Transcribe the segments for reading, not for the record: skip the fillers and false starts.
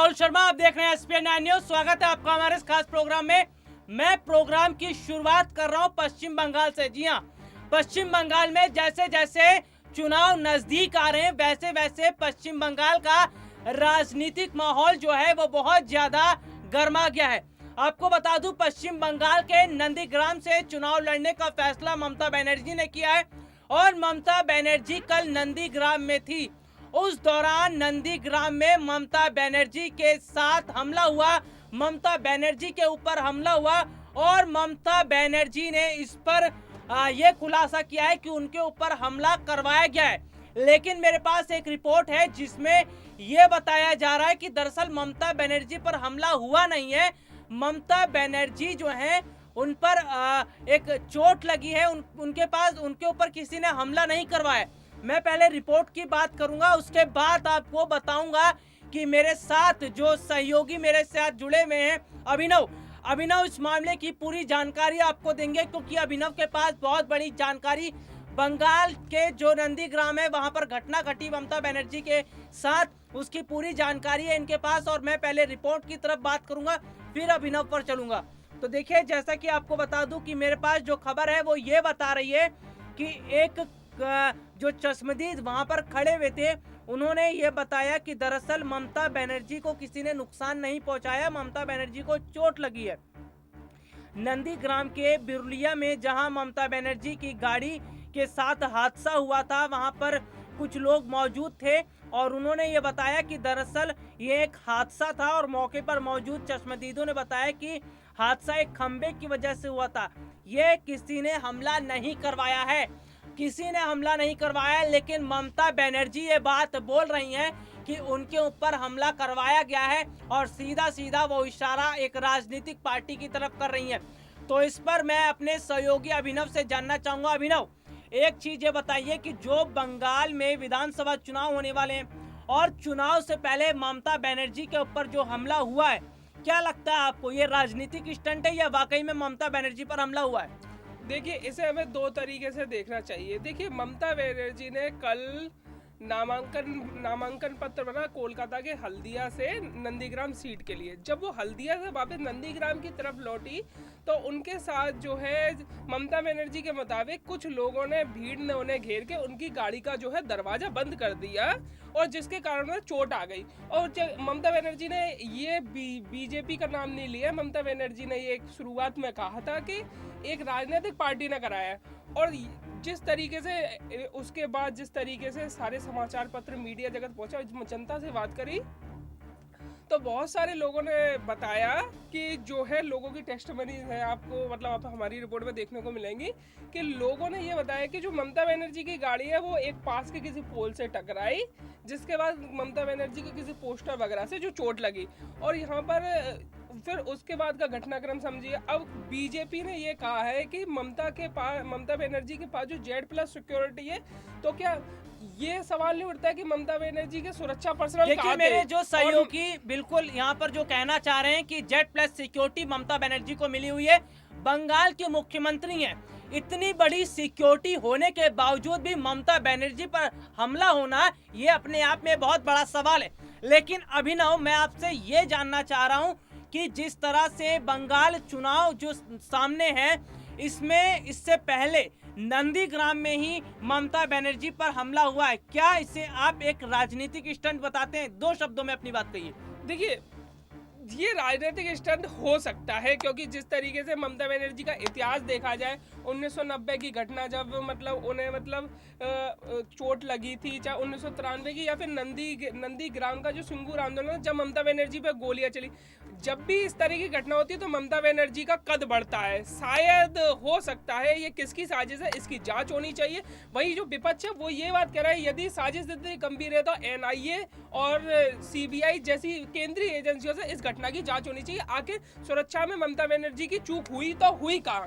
राहुल शर्मा, आप देख रहे हैं एसपीएन 9 न्यूज। स्वागत है आपका हमारे इस खास प्रोग्राम में। मैं प्रोग्राम की शुरुआत कर रहा हूं पश्चिम बंगाल से। जी हां, पश्चिम बंगाल में जैसे जैसे चुनाव नजदीक आ रहे हैं वैसे वैसे पश्चिम बंगाल का राजनीतिक माहौल जो है वो बहुत ज्यादा गर्मा गया है। आपको बता दूं, पश्चिम बंगाल के नंदीग्राम से चुनाव लड़ने का फैसला ममता बनर्जी ने किया है और ममता बनर्जी कल नंदीग्राम में थी। उस दौरान नंदीग्राम में ममता बनर्जी के साथ हमला हुआ, ममता बनर्जी के ऊपर हमला हुआ और ममता बनर्जी ने इस पर यह खुलासा किया है कि उनके ऊपर हमला करवाया गया है। लेकिन मेरे पास एक रिपोर्ट है जिसमें यह बताया जा रहा है कि दरअसल ममता बनर्जी पर हमला हुआ नहीं है। ममता बनर्जी जो है उन पर एक चोट लगी है, उनके ऊपर किसी ने हमला नहीं करवाया। मैं पहले रिपोर्ट की बात करूंगा, उसके बाद आपको बताऊंगा कि मेरे साथ जो सहयोगी मेरे साथ जुड़े हुए हैं अभिनव इस मामले की पूरी जानकारी आपको देंगे, क्योंकि अभिनव के पास बहुत बड़ी जानकारी बंगाल के जो नंदीग्राम है वहां पर घटना घटी ममता बनर्जी के साथ, उसकी पूरी जानकारी है इनके पास। और मैं पहले रिपोर्ट की तरफ बात करूंगा, फिर अभिनव पर चलूंगा। तो देखिए, जैसा कि आपको बता दूं कि मेरे पास जो खबर है वो ये बता रही है कि एक जो चश्मदीद वहां पर खड़े हुए थे उन्होंने ये बताया कि दरअसल ममता बनर्जी को किसी ने नुकसान नहीं पहुंचाया, ममता बनर्जी को चोट लगी है। नंदीग्राम के बिरुलिया में जहां ममता बनर्जी की गाड़ी के साथ हादसा हुआ था वहां पर कुछ लोग मौजूद थे और उन्होंने ये बताया कि दरअसल ये एक हादसा था और मौके पर मौजूद चश्मदीदों ने बताया कि हादसा एक खंबे की वजह से हुआ था। ये किसी ने हमला नहीं करवाया है, किसी ने हमला नहीं करवाया। लेकिन ममता बनर्जी ये बात बोल रही हैं कि उनके ऊपर हमला करवाया गया है और सीधा सीधा वो इशारा एक राजनीतिक पार्टी की तरफ कर रही हैं। तो इस पर मैं अपने सहयोगी अभिनव से जानना चाहूंगा। अभिनव, एक चीज ये बताइए कि जो बंगाल में विधानसभा चुनाव होने वाले हैं और चुनाव से पहले ममता बनर्जी के ऊपर जो हमला हुआ है, क्या लगता है आपको ये राजनीतिक स्टंट है या वाकई में ममता बनर्जी पर हमला हुआ है? देखिए, इसे हमें दो तरीके से देखना चाहिए। देखिए, ममता बनर्जी ने कल नामांकन पत्र बना कोलकाता के हल्दिया से नंदीग्राम सीट के लिए। जब वो हल्दिया से वापस नंदीग्राम की तरफ लौटी तो उनके साथ जो है ममता बनर्जी के मुताबिक कुछ लोगों ने भीड़ ने उन्हें घेर के उनकी गाड़ी का जो है दरवाजा बंद कर दिया और जिसके कारण उन्हें चोट आ गई। और ममता बनर्जी ने ये बीजेपी का नाम नहीं लिया। ममता बनर्जी ने ये शुरुआत में कहा था कि एक राजनीतिक पार्टी ने कराया। और जिस तरीके से उसके बाद जिस तरीके से सारे समाचार पत्र मीडिया जगत पहुंचा, जनता से बात करी तो बहुत सारे लोगों ने बताया कि जो है लोगों की टेस्टमनीज है, आपको मतलब आप हमारी रिपोर्ट में देखने को मिलेंगी कि लोगों ने ये बताया कि जो ममता बनर्जी की गाड़ी है वो एक पास के किसी पोल से टकराई, जिसके बाद ममता बनर्जी के किसी पोस्टर वगैरह से जो चोट लगी। और यहाँ पर फिर उसके बाद का घटनाक्रम समझिए। अब बीजेपी ने ये कहा है कि ममता बनर्जी के पास जो Z+ सिक्योरिटी है, तो क्या ये सवाल नहीं उठता है कि ममता बनर्जी के सुरक्षा पर्सनल देखिए, मेरे जो सहयोगी बिल्कुल यहाँ पर जो कहना चाह रहे हैं कि Z+ सिक्योरिटी ममता बनर्जी को मिली हुई है। बंगाल के मुख्यमंत्री हैं, इतनी बड़ी सिक्योरिटी होने के बावजूद भी ममता बनर्जी पर हमला होना ये अपने आप में बहुत बड़ा सवाल है। लेकिन अभिनव, मैं आपसे ये जानना चाह रहा हूँ कि जिस तरह से बंगाल चुनाव जो सामने है, इसमें इससे पहले नंदीग्राम में ही ममता बनर्जी पर हमला हुआ है, क्या इसे आप एक राजनीतिक स्टंट बताते हैं? 2 शब्दों में अपनी बात कहिए। देखिए, ये राजनीतिक स्टंट हो सकता है क्योंकि जिस तरीके से ममता बनर्जी का इतिहास देखा जाए, 1990 की घटना जब मतलब उन्हें चोट लगी थी, चाहे 1993 की या फिर नंदीग्राम का जो सिंगूर आंदोलन जब ममता बनर्जी पे गोलियां चली, जब भी इस तरह की घटना होती है तो ममता बनर्जी का कद बढ़ता है। शायद हो सकता है ये किसकी साजिश है, इसकी जांच होनी चाहिए। वही जो विपक्ष है वो ये बात कह रहा है यदि साजिश इतनी गंभीर है तो NIA और CBI जैसी केंद्रीय एजेंसियों से इस घटना की जांच होनी चाहिए। आखिर सुरक्षा में ममता बनर्जी की चूक हुई तो हुई कहाँ?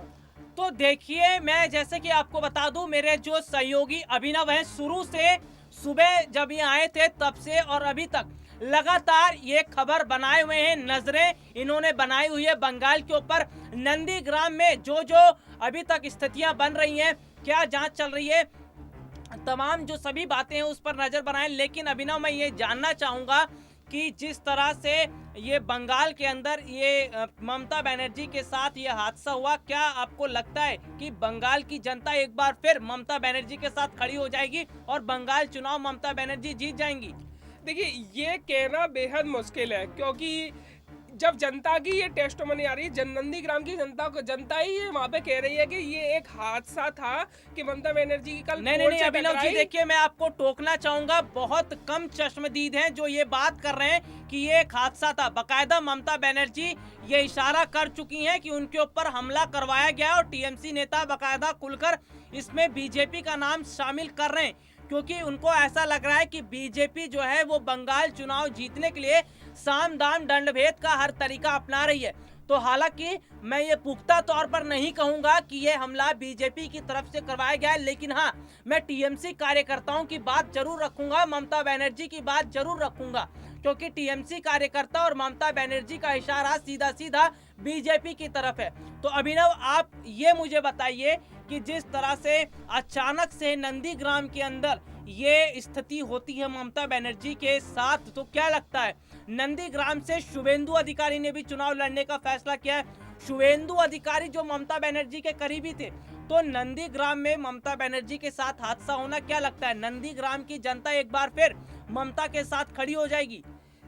तो देखिए, मैं जैसे कि आपको बता दूं, मेरे जो सहयोगी अभिनव हैं, शुरू से सुबह जब ये आए थे तब से और अभी तक लगातार ये खबर बनाए हुए हैं, नजरें इन्होंने बनाई हुई है बंगाल के ऊपर। नंदीग्राम में जो जो अभी तक स्थितियां बन रही हैं, क्या जांच चल रही है, तमाम जो सभी बातें हैं उस पर नजर बनाएं। लेकिन अभिनव, मैं ये जानना चाहूंगा कि जिस तरह से ये बंगाल के अंदर ये ममता बनर्जी के साथ ये हादसा हुआ, क्या आपको लगता है कि बंगाल की जनता एक बार फिर ममता बनर्जी के साथ खड़ी हो जाएगी और बंगाल चुनाव ममता बनर्जी जीत जाएंगी? देखिए, ये कहना बेहद मुश्किल है, क्योंकि जब जनता की ये टेस्टमनी आ रही है, नंदीग्राम की जनता ही ये वहाँ पे कह रही है कि ये एक हादसा था कि ममता बनर्जी की कल नहीं अभिनव जी, देखिए मैं आपको टोकना चाहूंगा, बहुत कम चश्मदीद हैं जो ये बात कर रहे हैं कि ये एक हादसा था। बकायदा ममता बनर्जी ये इशारा कर चुकी हैं कि उनके ऊपर हमला करवाया गया और टीएमसी नेता बकायदा खुलकर इसमें बीजेपी का नाम शामिल कर रहे हैं, क्योंकि उनको ऐसा लग रहा है कि बीजेपी जो है वो बंगाल चुनाव जीतने के लिए साम दाम दंड भेद का हर तरीका अपना रही है। तो हालांकि मैं ये पुख्ता तौर पर नहीं कहूंगा कि ये हमला बीजेपी की तरफ से करवाया गया है, लेकिन हाँ, मैं टीएमसी कार्यकर्ताओं की बात जरूर रखूंगा, ममता बनर्जी की बात जरूर रखूंगा, क्योंकि टीएमसी कार्यकर्ता और ममता बनर्जी का इशारा सीधा सीधा बीजेपी की तरफ है। तो अभिनव, आप ये मुझे बताइए कि जिस तरह से अचानक से नंदीग्राम के अंदर ये स्थिति होती है ममता बनर्जी के साथ, तो क्या लगता है नंदीग्राम से शुभेंदु अधिकारी ने भी चुनाव लड़ने का फैसला किया है। शुभेंदु अधिकारी जो ममता बनर्जी के करीबी थे, तो नंदीग्राम में ममता बनर्जी के साथ हादसा होना, क्या लगता है नंदीग्राम की जनता एक बार फिर ममता के साथ खड़ी हो जाएगी?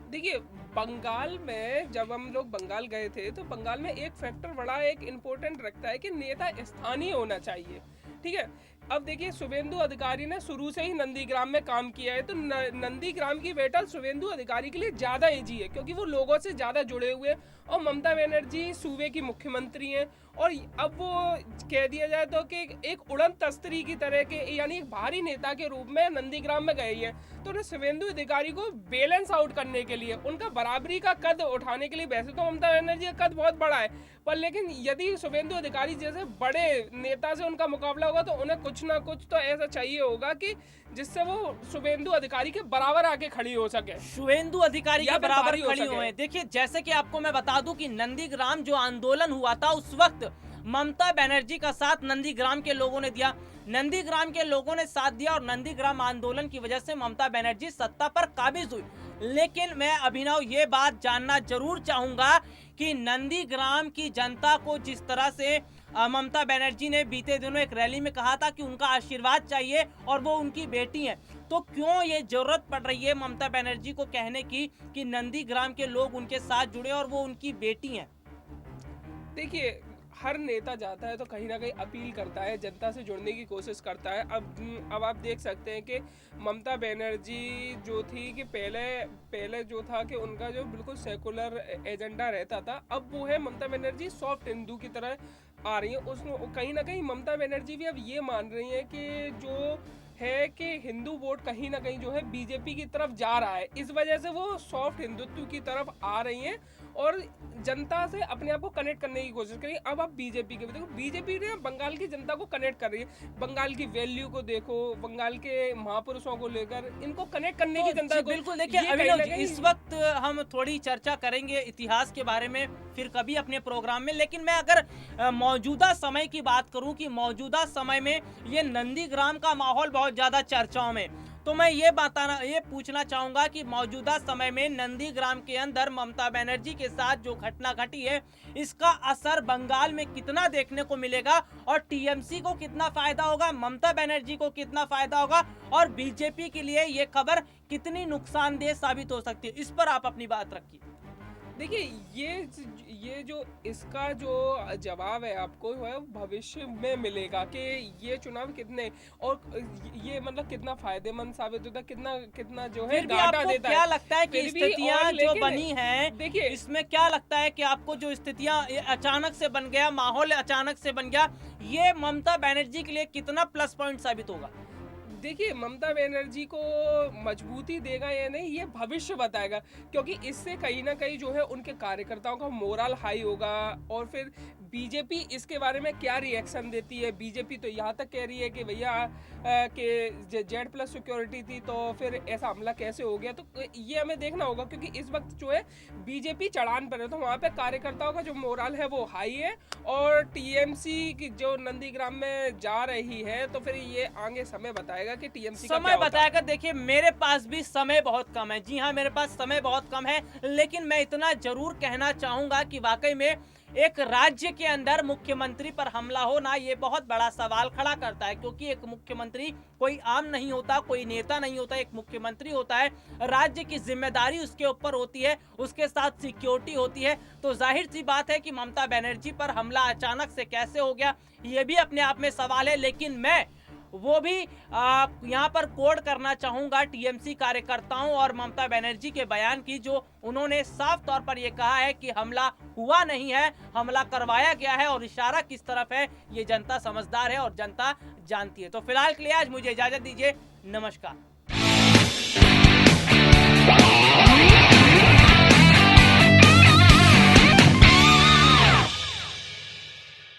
देखिए, बंगाल में जब हम लोग बंगाल गए थे तो बंगाल में एक फैक्टर बड़ा एक इम्पोर्टेंट रखता है कि नेता स्थानीय होना चाहिए, ठीक है। अब देखिए, शुभेंदु अधिकारी ने शुरू से ही नंदीग्राम में काम किया है, तो नंदीग्राम की बेटल शुभेंदु अधिकारी के लिए ज़्यादा ईजी है, क्योंकि वो लोगों से ज़्यादा जुड़े हुए हैं और ममता बनर्जी सूबे की मुख्यमंत्री हैं। और अब वो कह दिया जाए तो कि एक उड़न तस्तरी की तरह के, यानी एक भारी नेता के रूप में नंदीग्राम में गए हैं, तो उन्हें शुभेंदु अधिकारी को बैलेंस आउट करने के लिए, उनका बराबरी का कद उठाने के लिए, वैसे तो ममता बनर्जी का कद बहुत बड़ा है, पर लेकिन यदि शुभेंदु अधिकारी जैसे बड़े नेता से उनका मुकाबला होगा तो उन्हें कुछ ना कुछ तो ऐसा चाहिए होगा कि जिससे वो शुभेंदु अधिकारी के बराबर आके खड़ी हो सके, शुभेंदु अधिकारी के बराबर खड़ी हुए। देखिए, जैसे कि आपको मैं बता दूं कि नंदीग्राम जो आंदोलन हुआ था, उस वक्त ममता बनर्जी का साथ नंदीग्राम के लोगों ने दिया, नंदीग्राम के लोगों ने साथ दिया और नंदीग्राम आंदोलन की वजह से ममता बनर्जी सत्ता पर काबिज हुई। लेकिन मैं अभिनव ये बात जानना जरूर चाहूंगा कि नंदीग्राम की जनता को जिस तरह से ममता बनर्जी ने बीते दिनों एक रैली में कहा था कि उनका आशीर्वाद चाहिए और वो उनकी बेटी हैं, तो क्यों ये जरूरत पड़ रही है ममता बनर्जी को कहने की कि नंदीग्राम के लोग उनके साथ जुड़े और वो उनकी बेटी हैं? देखिए, हर नेता जाता है तो कहीं ना कहीं अपील करता है, जनता से जुड़ने की कोशिश करता है। अब आप देख सकते हैं कि ममता बनर्जी जो थी कि पहले जो था कि उनका जो बिल्कुल सेकुलर एजेंडा रहता था, अब वो है ममता बनर्जी सॉफ्ट हिंदू की तरह आ रही है। उसमें कहीं ना कहीं ममता बनर्जी भी अब ये मान रही है कि जो है कि हिंदू वोट कहीं ना कहीं जो है बीजेपी की तरफ जा रहा है, इस वजह से वो सॉफ्ट हिंदुत्व की तरफ आ रही हैं और जनता से अपने आप को कनेक्ट करने की कोशिश करें। अब आप बीजेपी के देखो, बीजेपी ने बंगाल की जनता को कनेक्ट कर रही है, बंगाल की वैल्यू को देखो, बंगाल के महापुरुषों को लेकर इनको कनेक्ट करने की जनता को। बिल्कुल, देखिए अभिनव जी, इस वक्त हम थोड़ी चर्चा करेंगे इतिहास के बारे में फिर कभी अपने प्रोग्राम में, लेकिन मैं अगर मौजूदा समय की बात करूं कि मौजूदा समय में ये नंदीग्राम का माहौल बहुत ज्यादा चर्चाओं में, तो मैं ये पूछना चाहूंगा कि मौजूदा समय में नंदीग्राम के अंदर ममता बनर्जी के साथ जो घटना घटी है, इसका असर बंगाल में कितना देखने को मिलेगा और टीएमसी को कितना फायदा होगा, ममता बनर्जी को कितना फायदा होगा और बीजेपी के लिए ये खबर कितनी नुकसानदेह साबित हो सकती है, इस पर आप अपनी बात रखिए। देखिए, ये जो इसका जो जवाब है आपको है भविष्य में मिलेगा कि ये चुनाव कितने और ये मतलब कितना फायदेमंद साबित होता है, कितना जो है घाटा देता है। क्या लगता है कि स्थितियां जो बनी हैं, देखिए इसमें क्या लगता है कि आपको जो स्थितियां अचानक से बन गया, माहौल अचानक से बन गया, ये ममता बनर्जी के लिए कितना प्लस पॉइंट साबित होगा? देखिए, ममता बनर्जी को मजबूती देगा या नहीं ये भविष्य बताएगा, क्योंकि इससे कहीं ना कहीं जो है उनके कार्यकर्ताओं का मोरल हाई होगा और फिर बीजेपी इसके बारे में क्या रिएक्शन देती है। बीजेपी तो यहाँ तक कह रही है कि भैया कि Z+ सिक्योरिटी थी तो फिर ऐसा हमला कैसे हो गया, तो ये हमें देखना होगा, क्योंकि इस वक्त जो है बीजेपी चढ़ान पर है, तो वहाँ पे कार्यकर्ताओं का जो मोरल है वो हाई है और टीएमसी की जो नंदीग्राम में जा रही है, तो फिर ये आगे समय बताएगा बताएगा कि टीएमसी का समय क्या होता है। बताएगा। देखिए मेरे पास भी समय बहुत कम है, जी हाँ मेरे पास समय बहुत कम है, लेकिन मैं इतना जरूर कहना चाहूंगा कि वाकई में एक राज्य के अंदर मुख्यमंत्री पर हमला होना ये बहुत बड़ा सवाल खड़ा करता है, क्योंकि एक मुख्यमंत्री कोई आम नहीं होता, कोई नेता नहीं होता, एक मुख्यमंत्री होता है। राज्य की जिम्मेदारी उसके ऊपर होती है, उसके साथ सिक्योरिटी होती है। तो जाहिर सी बात है कि ममता बनर्जी पर हमला अचानक से कैसे हो गया, ये भी अपने आप में सवाल है। लेकिन मैं वो भी यहाँ पर कोड करना चाहूंगा टीएमसी कार्यकर्ताओं और ममता बनर्जी के बयान की, जो उन्होंने साफ तौर पर ये कहा है कि हमला हुआ नहीं है, हमला करवाया गया है, और इशारा किस तरफ है ये जनता समझदार है और जनता जानती है। तो फिलहाल के लिए आज मुझे इजाजत दीजिए, नमस्कार।